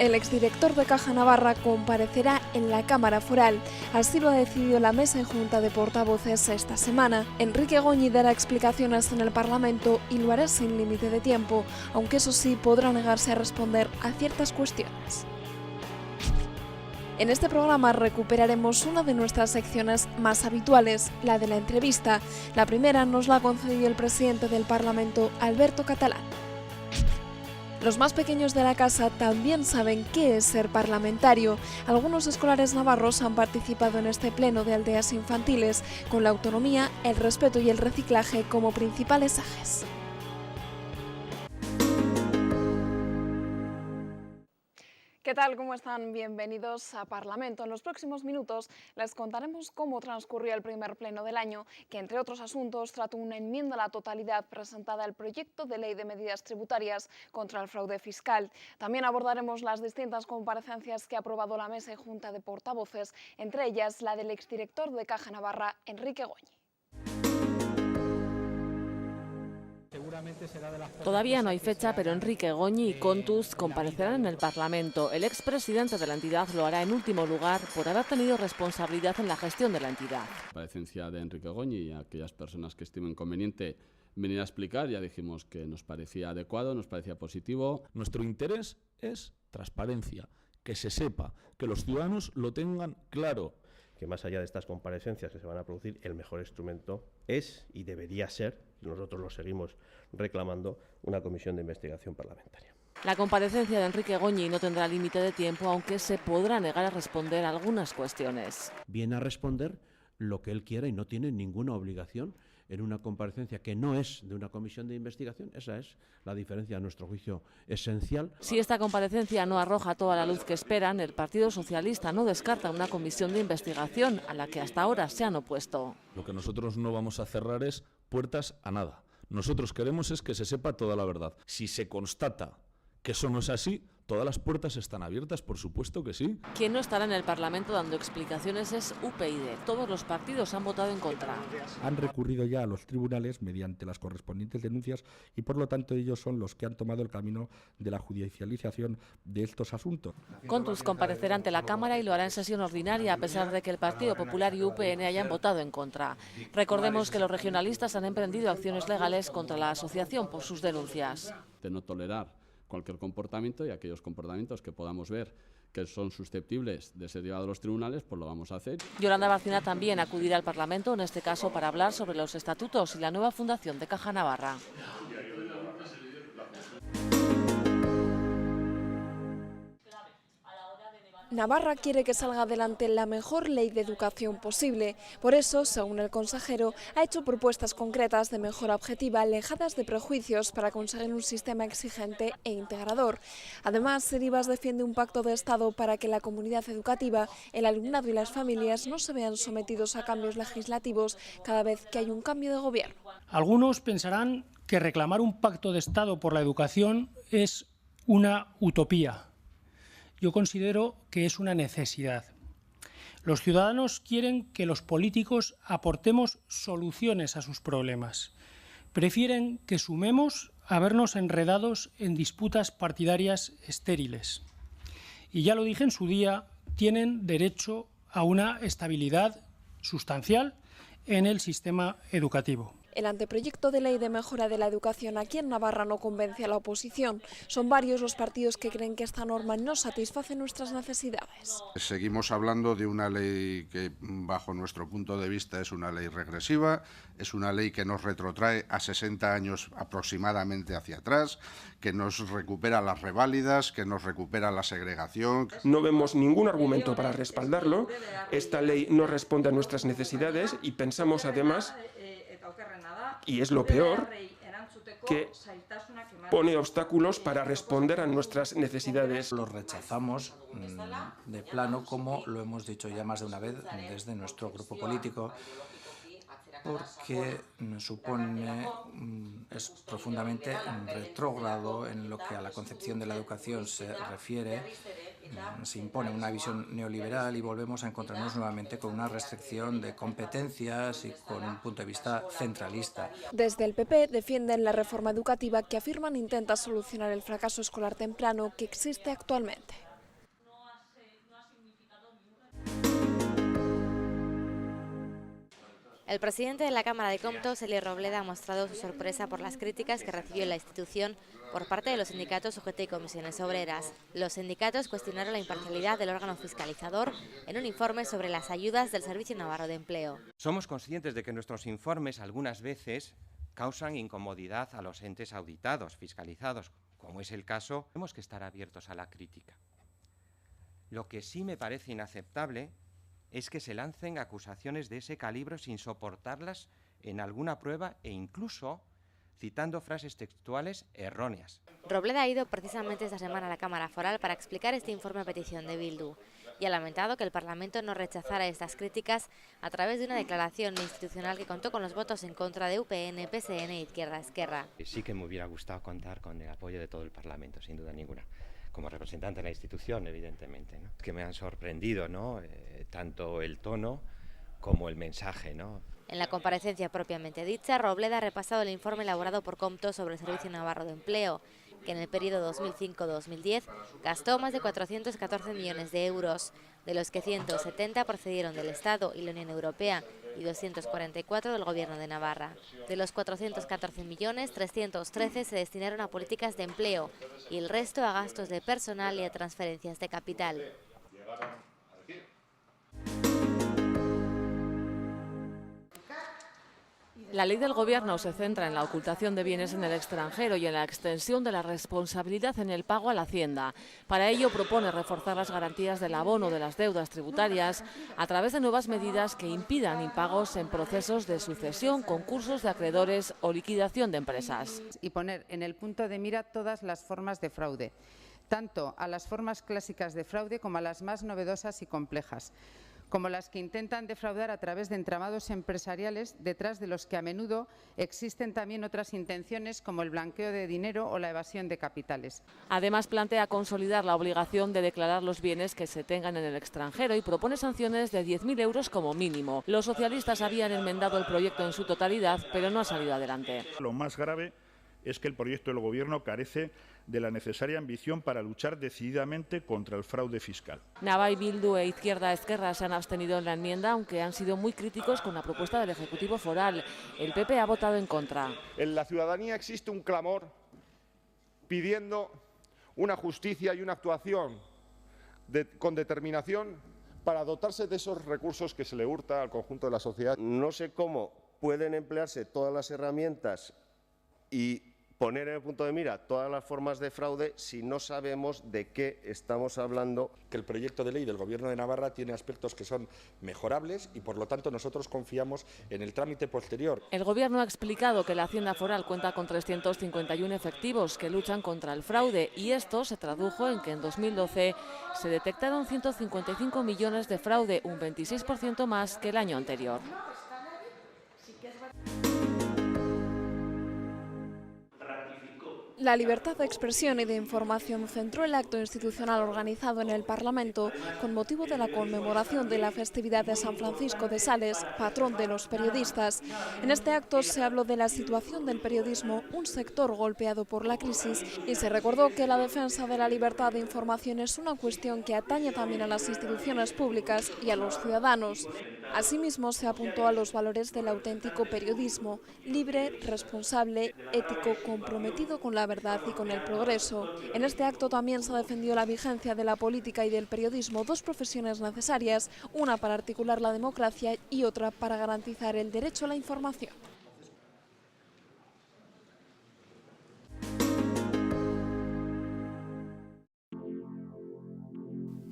El exdirector de Caja Navarra comparecerá en la Cámara Foral. Así lo ha decidido la Mesa y Junta de Portavoces esta semana. Enrique Goñi dará explicaciones en el Parlamento y lo hará sin límite de tiempo, aunque eso sí podrá negarse a responder a ciertas cuestiones. En este programa recuperaremos una de nuestras secciones más habituales, la de la entrevista. La primera nos la ha concedido el presidente del Parlamento, Alberto Catalán. Los más pequeños de la casa también saben qué es ser parlamentario. Algunos escolares navarros han participado en este pleno de aldeas infantiles, con la autonomía, el respeto y el reciclaje como principales ejes. ¿Qué tal? ¿Cómo están? Bienvenidos a Parlamento. En los próximos minutos les contaremos cómo transcurrió el primer pleno del año, que entre otros asuntos trató una enmienda a la totalidad presentada al proyecto de ley de medidas tributarias contra el fraude fiscal. También abordaremos las distintas comparecencias que ha aprobado la Mesa y Junta de Portavoces, entre ellas la del exdirector de Caja Navarra, Enrique Goñi. Todavía no hay fecha, pero Enrique Goñi y Kontuz comparecerán en el Parlamento. El expresidente de la entidad lo hará en último lugar por haber tenido responsabilidad en la gestión de la entidad. La comparecencia de Enrique Goñi y a aquellas personas que estimen conveniente venir a explicar, ya dijimos que nos parecía adecuado, nos parecía positivo. Nuestro interés es transparencia, que se sepa, que los ciudadanos lo tengan claro. Que más allá de estas comparecencias que se van a producir, el mejor instrumento es y debería ser, nosotros lo seguimos reclamando, una comisión de investigación parlamentaria. La comparecencia de Enrique Goñi no tendrá límite de tiempo, aunque se podrá negar a responder algunas cuestiones. Viene a responder lo que él quiera y no tiene ninguna obligación en una comparecencia que no es de una comisión de investigación. Esa es la diferencia, a nuestro juicio, esencial. Si esta comparecencia no arroja toda la luz que esperan, el Partido Socialista no descarta una comisión de investigación a la que hasta ahora se han opuesto. Lo que nosotros no vamos a cerrar es puertas a nada. Nosotros queremos es que se sepa toda la verdad. Si se constata que eso no es así, todas las puertas están abiertas, por supuesto que sí. Quien no estará en el Parlamento dando explicaciones es UPyD. Todos los partidos han votado en contra. Han recurrido ya a los tribunales mediante las correspondientes denuncias y por lo tanto ellos son los que han tomado el camino de la judicialización de estos asuntos. Kontuz comparecerá ante la Cámara y lo hará en sesión ordinaria a pesar de que el Partido Popular y UPN hayan votado en contra. Recordemos que los regionalistas han emprendido acciones legales contra la asociación por sus denuncias. De no tolerar cualquier comportamiento y aquellos comportamientos que podamos ver que son susceptibles de ser llevados a los tribunales, pues lo vamos a hacer. Yolanda Barcina también acudirá al Parlamento, en este caso para hablar sobre los estatutos y la nueva fundación de Caja Navarra. Navarra quiere que salga adelante la mejor ley de educación posible. Por eso, según el consejero, ha hecho propuestas concretas de mejora objetiva, alejadas de prejuicios para conseguir un sistema exigente e integrador. Además, Rivas defiende un pacto de Estado para que la comunidad educativa, el alumnado y las familias no se vean sometidos a cambios legislativos cada vez que hay un cambio de gobierno. Algunos pensarán que reclamar un pacto de Estado por la educación es una utopía. Yo considero que es una necesidad. Los ciudadanos quieren que los políticos aportemos soluciones a sus problemas. Prefieren que sumemos a vernos enredados en disputas partidarias estériles. Y ya lo dije en su día, tienen derecho a una estabilidad sustancial en el sistema educativo. El anteproyecto de ley de mejora de la educación aquí en Navarra no convence a la oposición. Son varios los partidos que creen que esta norma no satisface nuestras necesidades. Seguimos hablando de una ley que, bajo nuestro punto de vista, es una ley regresiva, es una ley que nos retrotrae a 60 años aproximadamente hacia atrás, que nos recupera las reválidas, que nos recupera la segregación. No vemos ningún argumento para respaldarlo. Esta ley no responde a nuestras necesidades y pensamos además, y es lo peor, que pone obstáculos para responder a nuestras necesidades. Lo rechazamos de plano, como lo hemos dicho ya más de una vez desde nuestro grupo político, porque supone, es profundamente retrógrado en lo que a la concepción de la educación se refiere. Se impone una visión neoliberal y volvemos a encontrarnos nuevamente con una restricción de competencias y con un punto de vista centralista. Desde el PP defienden la reforma educativa que afirman intenta solucionar el fracaso escolar temprano que existe actualmente. El presidente de la Cámara de Comptos, Eli Robleda, ha mostrado su sorpresa por las críticas que recibió la institución por parte de los sindicatos UGT y comisiones obreras. Los sindicatos cuestionaron la imparcialidad del órgano fiscalizador en un informe sobre las ayudas del Servicio Navarro de Empleo. Somos conscientes de que nuestros informes algunas veces causan incomodidad a los entes auditados, fiscalizados, como es el caso. Tenemos que estar abiertos a la crítica. Lo que sí me parece inaceptable es que se lancen acusaciones de ese calibre sin soportarlas en alguna prueba e incluso citando frases textuales erróneas. Robleda ha ido precisamente esta semana a la Cámara Foral para explicar este informe a petición de Bildu y ha lamentado que el Parlamento no rechazara estas críticas a través de una declaración institucional que contó con los votos en contra de UPN, PSN e Izquierda Esquerra. Sí que me hubiera gustado contar con el apoyo de todo el Parlamento, sin duda ninguna, como representante de la institución, evidentemente, ¿no? Que me han sorprendido, ¿no? Tanto el tono como el mensaje, ¿no? En la comparecencia propiamente dicha, Robleda ha repasado el informe elaborado por Comptos sobre el Servicio Navarro de Empleo, que en el periodo 2005-2010 gastó más de 414 millones de euros, de los que 170 procedieron del Estado y la Unión Europea y 244 del Gobierno de Navarra. De los 414 millones, 313 se destinaron a políticas de empleo y el resto a gastos de personal y a transferencias de capital. La ley del Gobierno se centra en la ocultación de bienes en el extranjero y en la extensión de la responsabilidad en el pago a la Hacienda. Para ello propone reforzar las garantías del abono de las deudas tributarias a través de nuevas medidas que impidan impagos en procesos de sucesión, concursos de acreedores o liquidación de empresas. Y poner en el punto de mira todas las formas de fraude, tanto a las formas clásicas de fraude como a las más novedosas y complejas, como las que intentan defraudar a través de entramados empresariales detrás de los que a menudo existen también otras intenciones como el blanqueo de dinero o la evasión de capitales. Además, plantea consolidar la obligación de declarar los bienes que se tengan en el extranjero y propone sanciones de 10.000 euros como mínimo. Los socialistas habían enmendado el proyecto en su totalidad, pero no ha salido adelante. Lo más grave es que el proyecto del Gobierno carece de la necesaria ambición para luchar decididamente contra el fraude fiscal. Nava y Bildu e Izquierda Esquerra se han abstenido en la enmienda, aunque han sido muy críticos con la propuesta del Ejecutivo Foral. El PP ha votado en contra. En la ciudadanía existe un clamor pidiendo una justicia y una actuación con determinación para dotarse de esos recursos que se le hurta al conjunto de la sociedad. No sé cómo pueden emplearse todas las herramientas y poner en el punto de mira todas las formas de fraude si no sabemos de qué estamos hablando. Que el proyecto de ley del Gobierno de Navarra tiene aspectos que son mejorables y, por lo tanto, nosotros confiamos en el trámite posterior. El Gobierno ha explicado que la Hacienda Foral cuenta con 351 efectivos que luchan contra el fraude y esto se tradujo en que en 2012 se detectaron 155 millones de fraude, un 26% más que el año anterior. La libertad de expresión y de información centró el acto institucional organizado en el Parlamento con motivo de la conmemoración de la festividad de San Francisco de Sales, patrón de los periodistas. En este acto se habló de la situación del periodismo, un sector golpeado por la crisis, y se recordó que la defensa de la libertad de información es una cuestión que atañe también a las instituciones públicas y a los ciudadanos. Asimismo, se apuntó a los valores del auténtico periodismo, libre, responsable, ético, comprometido con la verdad y con el progreso. En este acto también se defendió la vigencia de la política y del periodismo, dos profesiones necesarias, una para articular la democracia y otra para garantizar el derecho a la información.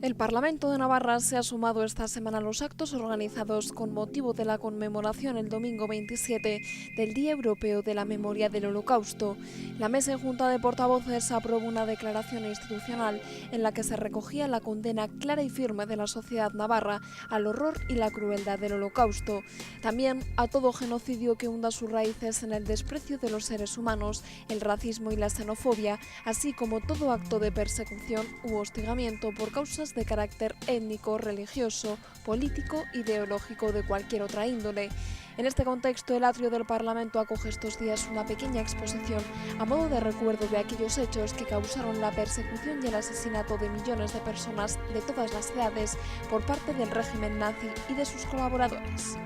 El Parlamento de Navarra se ha sumado esta semana a los actos organizados con motivo de la conmemoración el domingo 27 del Día Europeo de la Memoria del Holocausto. La Mesa y Junta de Portavoces aprobó una declaración institucional en la que se recogía la condena clara y firme de la sociedad navarra al horror y la crueldad del Holocausto. También a todo genocidio que hunda sus raíces en el desprecio de los seres humanos, el racismo y la xenofobia, así como todo acto de persecución u hostigamiento por causas de carácter étnico, religioso, político, ideológico de cualquier otra índole. En este contexto, el atrio del Parlamento acoge estos días una pequeña exposición a modo de recuerdo de aquellos hechos que causaron la persecución y el asesinato de millones de personas de todas las edades por parte del régimen nazi y de sus colaboradores.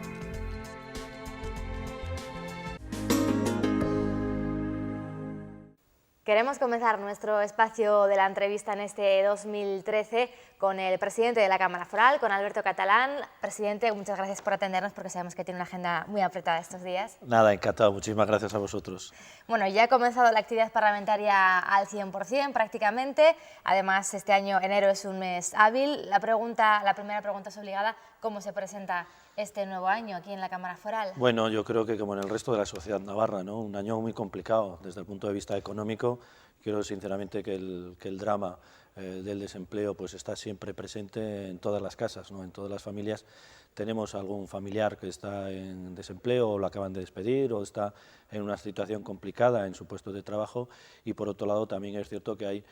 Queremos comenzar nuestro espacio de la entrevista en este 2013 con el presidente de la Cámara Foral, con Alberto Catalán. Presidente, muchas gracias por atendernos porque sabemos que tiene una agenda muy apretada estos días. Nada, encantado. Muchísimas gracias a vosotros. Bueno, ya ha comenzado la actividad parlamentaria al 100% prácticamente. Además, este año enero es un mes hábil. La primera pregunta es obligada. ¿Cómo se presenta este nuevo año aquí en la Cámara Foral? Bueno, yo creo que como en el resto de la sociedad navarra, ¿no? Un año muy complicado desde el punto de vista económico. Creo sinceramente que el drama del desempleo pues está siempre presente en todas las casas, ¿no? En todas las familias tenemos algún familiar que está en desempleo o lo acaban de despedir o está en una situación complicada en su puesto de trabajo, y por otro lado también es cierto que hay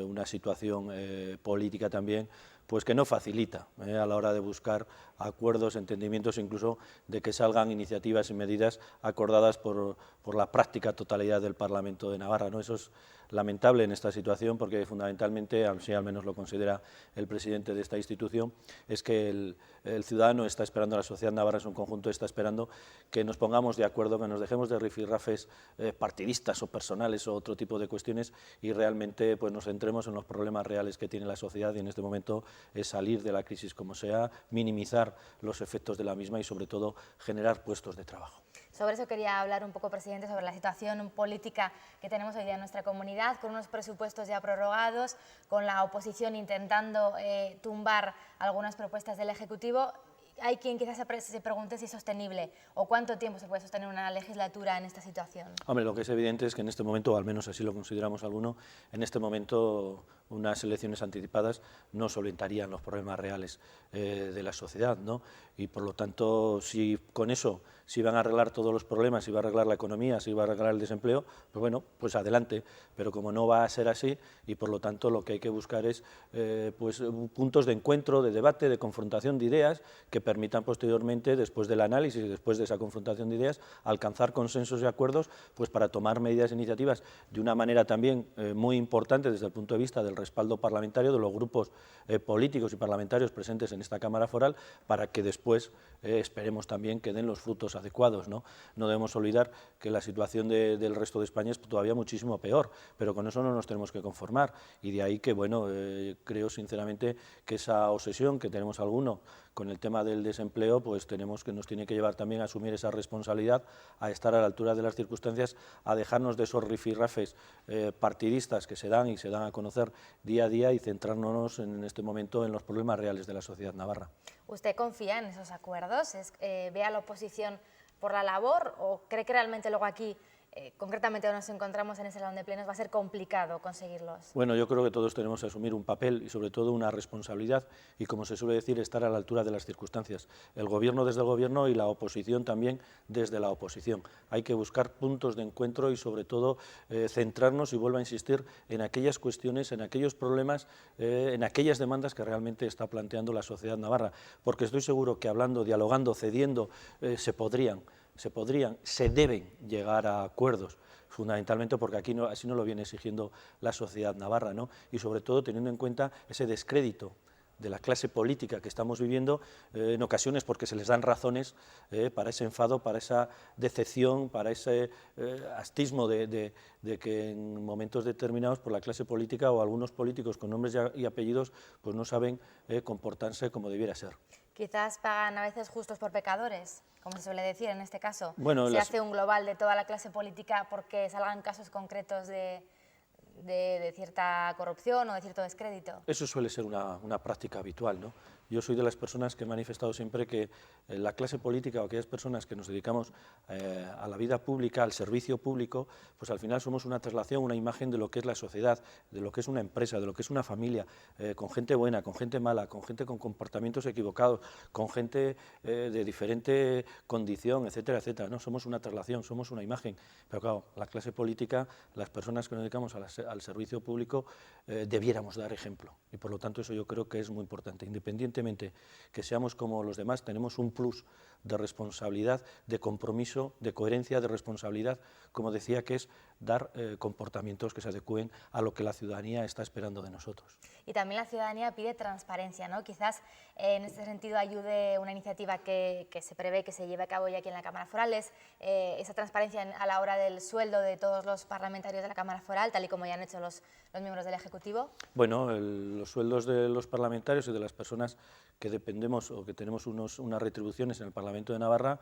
una situación política también pues que no facilita a la hora de buscar acuerdos, entendimientos, incluso de que salgan iniciativas y medidas acordadas por la práctica totalidad del Parlamento de Navarra, ¿no? Eso es lamentable en esta situación porque fundamentalmente, así al menos lo considera el presidente de esta institución, es que el ciudadano está esperando, la sociedad navarra en su conjunto está esperando que nos pongamos de acuerdo, que nos dejemos de rifirrafes partidistas o personales o otro tipo de cuestiones y realmente pues nos centremos en los problemas reales que tiene la sociedad, y en este momento es salir de la crisis como sea, minimizar los efectos de la misma y sobre todo generar puestos de trabajo. Sobre eso quería hablar un poco, presidente, sobre la situación política que tenemos hoy día en nuestra comunidad, con unos presupuestos ya prorrogados, con la oposición intentando tumbar algunas propuestas del Ejecutivo. Hay quien quizás se pregunte si es sostenible o cuánto tiempo se puede sostener una legislatura en esta situación. Hombre, lo que es evidente es que en este momento, o al menos así lo consideramos algunos, en este momento unas elecciones anticipadas no solventarían los problemas reales de la sociedad, ¿no? Y por lo tanto, si con eso se van a arreglar todos los problemas, si va a arreglar la economía, si va a arreglar el desempleo, pues bueno, pues adelante. Pero como no va a ser así, y por lo tanto lo que hay que buscar es pues puntos de encuentro, de debate, de confrontación de ideas que permitan posteriormente, después del análisis y después de esa confrontación de ideas, alcanzar consensos y acuerdos pues para tomar medidas e iniciativas de una manera también muy importante desde el punto de vista del respaldo parlamentario de los grupos políticos y parlamentarios presentes en esta Cámara Foral, para que después esperemos también que den los frutos adecuados, ¿no? No debemos olvidar que la situación del resto de España es todavía muchísimo peor, pero con eso no nos tenemos que conformar, y de ahí que, bueno, creo sinceramente que esa obsesión que tenemos algunos con el tema del desempleo, pues nos tiene que llevar también a asumir esa responsabilidad, a estar a la altura de las circunstancias, a dejarnos de esos rifirrafes partidistas que se dan y se dan a conocer día a día y centrarnos en este momento en los problemas reales de la sociedad navarra. ¿Usted confía en esos acuerdos? ¿Ve a la oposición por la labor o cree que realmente luego aquí, concretamente donde nos encontramos en ese salón de plenos, va a ser complicado conseguirlos? Bueno, yo creo que todos tenemos que asumir un papel y sobre todo una responsabilidad y, como se suele decir, estar a la altura de las circunstancias. El Gobierno desde el Gobierno y la oposición también desde la oposición. Hay que buscar puntos de encuentro y sobre todo centrarnos, y vuelvo a insistir, en aquellas cuestiones, en aquellos problemas, en aquellas demandas que realmente está planteando la sociedad navarra, porque estoy seguro que hablando, dialogando, cediendo, se deben llegar a acuerdos, fundamentalmente porque aquí así no lo viene exigiendo la sociedad navarra, ¿no? Y sobre todo teniendo en cuenta ese descrédito de la clase política que estamos viviendo, en ocasiones porque se les dan razones para ese enfado, para esa decepción, para ese hastismo de que en momentos determinados por la clase política o algunos políticos con nombres y apellidos pues no saben comportarse como debiera ser. Quizás pagan a veces justos por pecadores, como se suele decir en este caso. Bueno, se hace un global de toda la clase política porque salgan casos concretos de cierta corrupción o de cierto descrédito. Eso suele ser una práctica habitual, ¿no? Yo soy de las personas que he manifestado siempre que la clase política o aquellas personas que nos dedicamos a la vida pública, al servicio público, pues al final somos una traslación, una imagen de lo que es la sociedad, de lo que es una empresa, de lo que es una familia, con gente buena, con gente mala, con gente con comportamientos equivocados, con gente de diferente condición, etcétera, etcétera, ¿no? Somos una traslación, somos una imagen, pero claro, la clase política, las personas que nos dedicamos al servicio público, debiéramos dar ejemplo, y por lo tanto eso yo creo que es muy importante, independientemente independientemente que seamos como los demás, tenemos un plus de responsabilidad, de compromiso, de coherencia, de responsabilidad, como decía, que es dar comportamientos que se adecúen a lo que la ciudadanía está esperando de nosotros. Y también la ciudadanía pide transparencia, ¿no? Quizás en este sentido ayude una iniciativa que se prevé que se lleve a cabo ya aquí en la Cámara Foral, es esa transparencia a la hora del sueldo de todos los parlamentarios de la Cámara Foral, tal y como ya han hecho los miembros del Ejecutivo. Bueno, los sueldos de los parlamentarios y de las personas que dependemos o que tenemos unas retribuciones en el Parlamento de Navarra,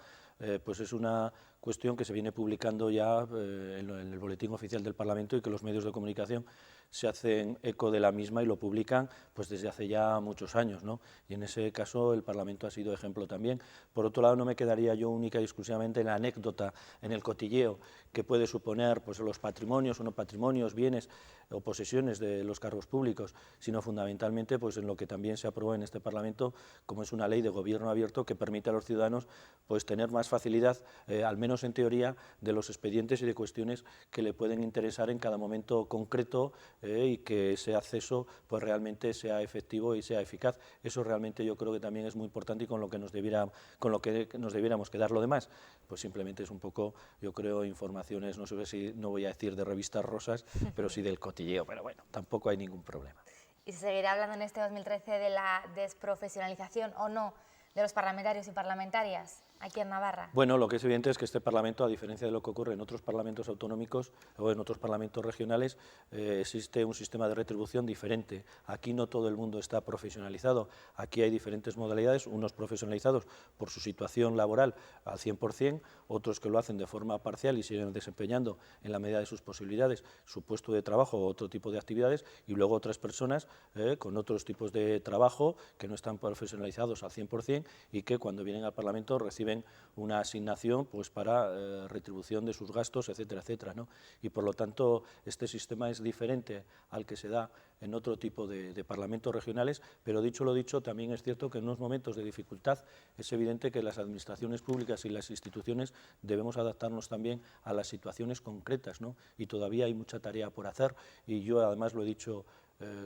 pues es una cuestión que se viene publicando ya en el Boletín Oficial del Parlamento y que los medios de comunicación se hacen eco de la misma y lo publican pues desde hace ya muchos años, ¿no? Y en ese caso el Parlamento ha sido ejemplo también. Por otro lado, no me quedaría yo única y exclusivamente en la anécdota, en el cotilleo que puede suponer pues, los patrimonios o no patrimonios, bienes o posesiones de los cargos públicos, sino fundamentalmente pues, en lo que también se aprobó en este Parlamento, como es una ley de gobierno abierto que permite a los ciudadanos pues, tener más facilidad, al menos en teoría, de los expedientes y de cuestiones que le pueden interesar en cada momento concreto y que ese acceso pues, realmente sea efectivo y sea eficaz. Eso realmente yo creo que también es muy importante y con lo que nos debiéramos quedar. Lo demás, pues simplemente es un poco, yo creo, informaciones, no sé si, no voy a decir de revistas rosas, pero sí del cotilleo, pero bueno, tampoco hay ningún problema. ¿Y se seguirá hablando en este 2013 de la desprofesionalización o no de los parlamentarios y parlamentarias aquí en Navarra? Bueno, lo que es evidente es que este Parlamento, a diferencia de lo que ocurre en otros parlamentos autonómicos o en otros parlamentos regionales, existe un sistema de retribución diferente. Aquí no todo el mundo está profesionalizado, aquí hay diferentes modalidades, unos profesionalizados por su situación laboral al 100%, otros que lo hacen de forma parcial y siguen desempeñando en la medida de sus posibilidades su puesto de trabajo o otro tipo de actividades, y luego otras personas con otros tipos de trabajo que no están profesionalizados al 100% y que cuando vienen al Parlamento reciben una asignación pues, para retribución de sus gastos, etcétera, etcétera, ¿no? Y por lo tanto este sistema es diferente al que se da en otro tipo de parlamentos regionales, pero dicho lo dicho, también es cierto que en unos momentos de dificultad es evidente que las administraciones públicas y las instituciones debemos adaptarnos también a las situaciones concretas, ¿no? Y todavía hay mucha tarea por hacer y yo además lo he dicho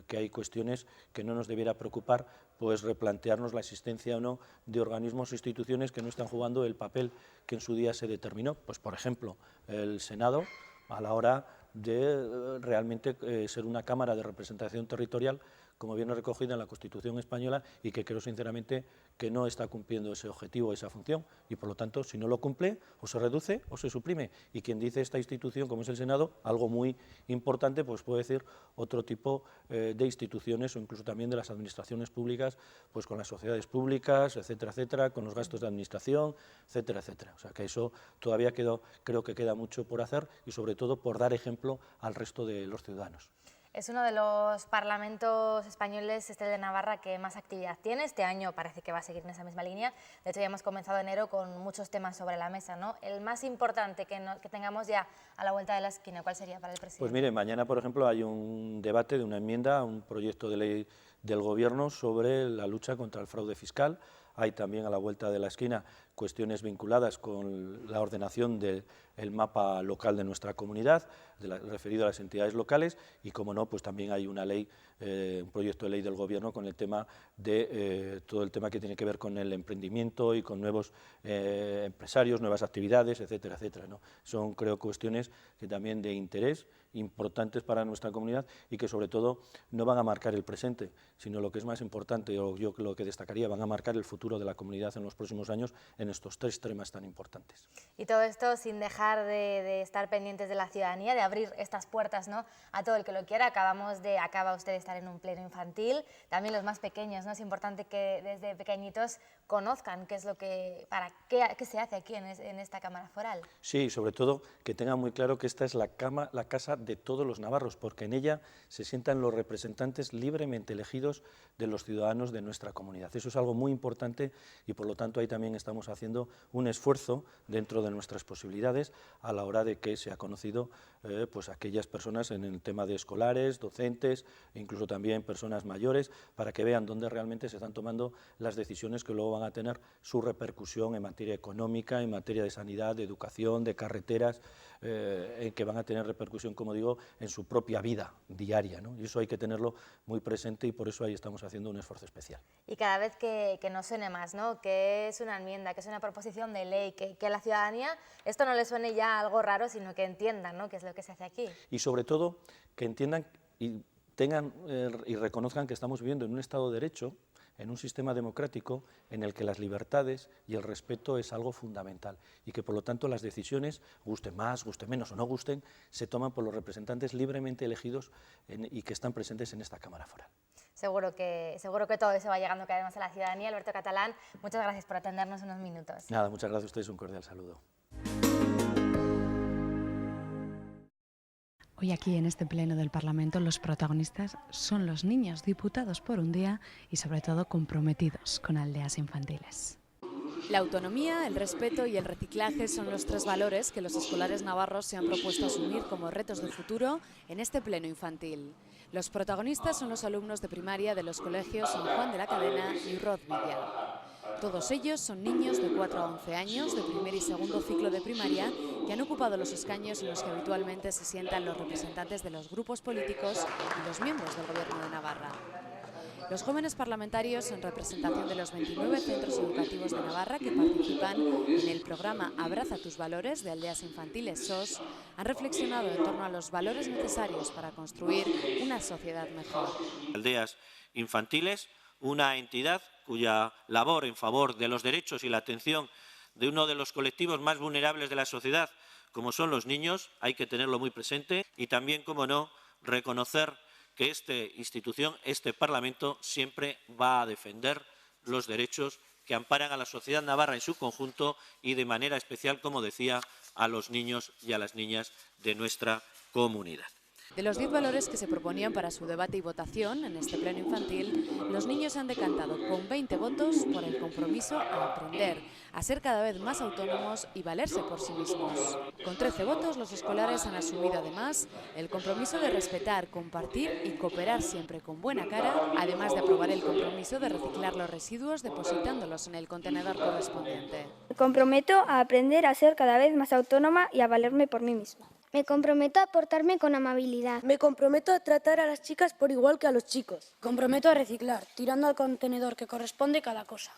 que hay cuestiones que no nos debiera preocupar, pues replantearnos la existencia o no de organismos o instituciones que no están jugando el papel que en su día se determinó. Pues por ejemplo, el Senado, a la hora de realmente ser una Cámara de representación territorial, como viene recogido en la Constitución española, y que creo sinceramente que no está cumpliendo ese objetivo, esa función, y por lo tanto, si no lo cumple, o se reduce o se suprime. Y quien dice esta institución, como es el Senado, algo muy importante, pues puede decir otro tipo de instituciones o incluso también de las administraciones públicas, pues con las sociedades públicas, etcétera, etcétera, con los gastos de administración, etcétera, etcétera. O sea que eso todavía creo que queda mucho por hacer y sobre todo por dar ejemplo al resto de los ciudadanos. Es uno de los parlamentos españoles, este de Navarra, que más actividad tiene. Este año parece que va a seguir en esa misma línea. De hecho, ya hemos comenzado enero con muchos temas sobre la mesa, ¿no? El más importante que tengamos ya a la vuelta de la esquina, ¿cuál sería para el presidente? Pues mire, mañana, por ejemplo, hay un debate de una enmienda a un proyecto de ley del Gobierno sobre la lucha contra el fraude fiscal. Hay también a la vuelta de la esquina cuestiones vinculadas con la ordenación del mapa local de nuestra comunidad, referido a las entidades locales, y como no, pues también hay una ley, un proyecto de ley del Gobierno con el tema de todo el tema que tiene que ver con el emprendimiento y con nuevos empresarios, nuevas actividades, etcétera, etcétera, ¿no? Son, creo, cuestiones que también de interés, importantes para nuestra comunidad y que sobre todo no van a marcar el presente, sino lo que es más importante, o yo lo que destacaría, van a marcar el futuro de la comunidad en los próximos años en estos tres temas tan importantes. Y todo esto sin dejar de estar pendientes de la ciudadanía, de abrir estas puertas, ¿no?, a todo el que lo quiera. Acaba usted de estar en un pleno infantil, también los más pequeños, ¿no? Es importante que desde pequeñitos conozcan qué es lo que, qué se hace aquí en esta Cámara Foral. Sí, sobre todo que tengan muy claro que esta es la casa de todos los navarros, porque en ella se sientan los representantes libremente elegidos de los ciudadanos de nuestra comunidad. Eso es algo muy importante y por lo tanto ahí también estamos haciendo un esfuerzo dentro de nuestras posibilidades a la hora de que se ha conocido pues aquellas personas en el tema de escolares, docentes, e incluso también personas mayores, para que vean dónde realmente se están tomando las decisiones que luego van a tener su repercusión en materia económica, en materia de sanidad, de educación, de carreteras, que van a tener repercusión, como digo, en su propia vida diaria, ¿no? Y eso hay que tenerlo muy presente y por eso ahí estamos haciendo un esfuerzo especial. Y cada vez que nos suene más, ¿no? Que es una enmienda, que es una proposición de ley, que a la ciudadanía esto no le suene ya algo raro, sino que entiendan, ¿no? Qué es lo que se hace aquí. Y sobre todo que entiendan y tengan y reconozcan que estamos viviendo en un Estado de Derecho, en un sistema democrático en el que las libertades y el respeto es algo fundamental y que por lo tanto las decisiones, gusten más, gusten menos o no gusten, se toman por los representantes libremente elegidos y que están presentes en esta Cámara Foral. Seguro que todo eso va llegando cada vez más a la ciudadanía. Alberto Catalán, muchas gracias por atendernos unos minutos. Nada, muchas gracias a ustedes, un cordial saludo. Hoy aquí en este pleno del Parlamento los protagonistas son los niños, diputados por un día y sobre todo comprometidos con aldeas infantiles. La autonomía, el respeto y el reciclaje son los tres valores que los escolares navarros se han propuesto asumir como retos de futuro en este pleno infantil. Los protagonistas son los alumnos de primaria de los colegios San Juan de la Cadena y Rod Villa. Todos ellos son niños de 4 a 11 años, de primer y segundo ciclo de primaria, que han ocupado los escaños en los que habitualmente se sientan los representantes de los grupos políticos y los miembros del Gobierno de Navarra. Los jóvenes parlamentarios, en representación de los 29 centros educativos de Navarra que participan en el programa Abraza tus valores de Aldeas Infantiles SOS, han reflexionado en torno a los valores necesarios para construir una sociedad mejor. Aldeas Infantiles, una entidad cuya labor en favor de los derechos y la atención de uno de los colectivos más vulnerables de la sociedad, como son los niños, hay que tenerlo muy presente y también, como no, reconocer que esta institución, este Parlamento, siempre va a defender los derechos que amparan a la sociedad navarra en su conjunto y de manera especial, como decía, a los niños y a las niñas de nuestra comunidad. De los 10 valores que se proponían para su debate y votación en este pleno infantil, los niños han decantado con 20 votos por el compromiso a aprender, a ser cada vez más autónomos y valerse por sí mismos. Con 13 votos, los escolares han asumido además el compromiso de respetar, compartir y cooperar siempre con buena cara, además de aprobar el compromiso de reciclar los residuos depositándolos en el contenedor correspondiente. Me comprometo a aprender a ser cada vez más autónoma y a valerme por mí misma. Me comprometo a portarme con amabilidad. Me comprometo a tratar a las chicas por igual que a los chicos. Comprometo a reciclar, tirando al contenedor que corresponde cada cosa.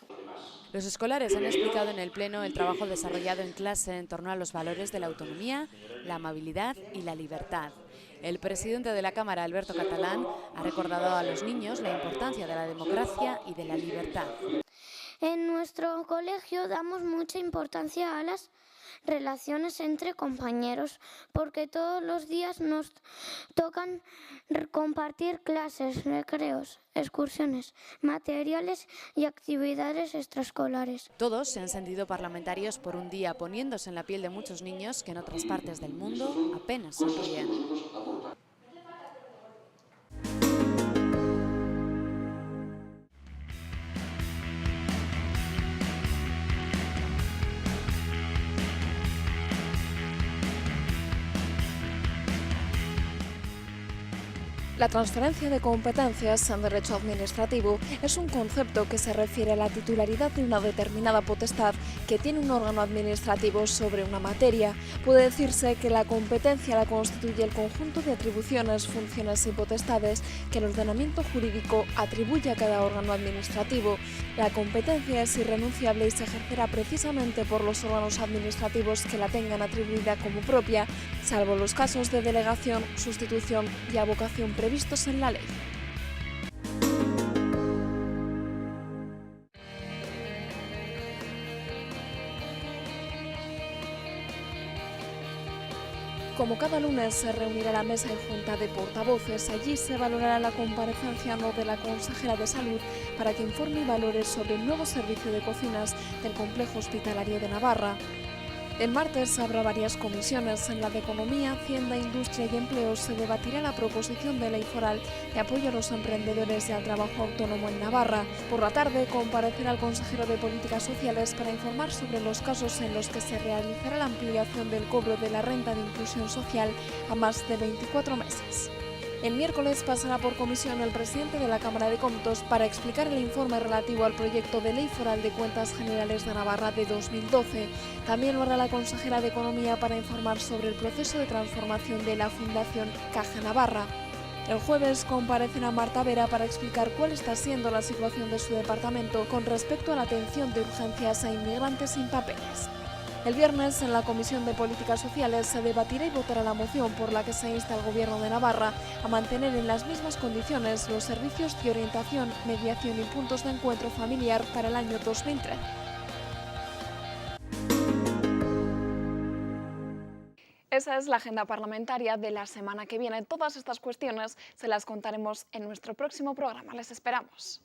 Los escolares han explicado en el Pleno el trabajo desarrollado en clase en torno a los valores de la autonomía, la amabilidad y la libertad. El presidente de la Cámara, Alberto Catalán, ha recordado a los niños la importancia de la democracia y de la libertad. En nuestro colegio damos mucha importancia a las relaciones entre compañeros, porque todos los días nos tocan compartir clases, recreos, excursiones, materiales y actividades extraescolares. Todos se han sentido parlamentarios por un día, poniéndose en la piel de muchos niños que en otras partes del mundo apenas sonríen. La transferencia de competencias en derecho administrativo es un concepto que se refiere a la titularidad de una determinada potestad que tiene un órgano administrativo sobre una materia. Puede decirse que la competencia la constituye el conjunto de atribuciones, funciones y potestades que el ordenamiento jurídico atribuye a cada órgano administrativo. La competencia es irrenunciable y se ejercerá precisamente por los órganos administrativos que la tengan atribuida como propia, salvo los casos de delegación, sustitución y avocación previstos en la ley. Como cada lunes se reunirá la mesa y junta de portavoces, allí se valorará la comparecencia de la consejera de Salud para que informe y valore sobre el nuevo servicio de cocinas del complejo hospitalario de Navarra. El martes habrá varias comisiones. En la de Economía, Hacienda, Industria y Empleo se debatirá la proposición de ley foral de apoyo a los emprendedores y al trabajo autónomo en Navarra. Por la tarde comparecerá el consejero de Políticas Sociales para informar sobre los casos en los que se realizará la ampliación del cobro de la renta de inclusión social a más de 24 meses. El miércoles pasará por comisión el presidente de la Cámara de Comptos para explicar el informe relativo al proyecto de Ley Foral de Cuentas Generales de Navarra de 2012. También lo hará la consejera de Economía para informar sobre el proceso de transformación de la Fundación Caja Navarra. El jueves comparecerá Marta Vera para explicar cuál está siendo la situación de su departamento con respecto a la atención de urgencias a inmigrantes sin papeles. El viernes, en la Comisión de Políticas Sociales, se debatirá y votará la moción por la que se insta al Gobierno de Navarra a mantener en las mismas condiciones los servicios de orientación, mediación y puntos de encuentro familiar para el año 2013. Esa es la agenda parlamentaria de la semana que viene. Todas estas cuestiones se las contaremos en nuestro próximo programa. Les esperamos.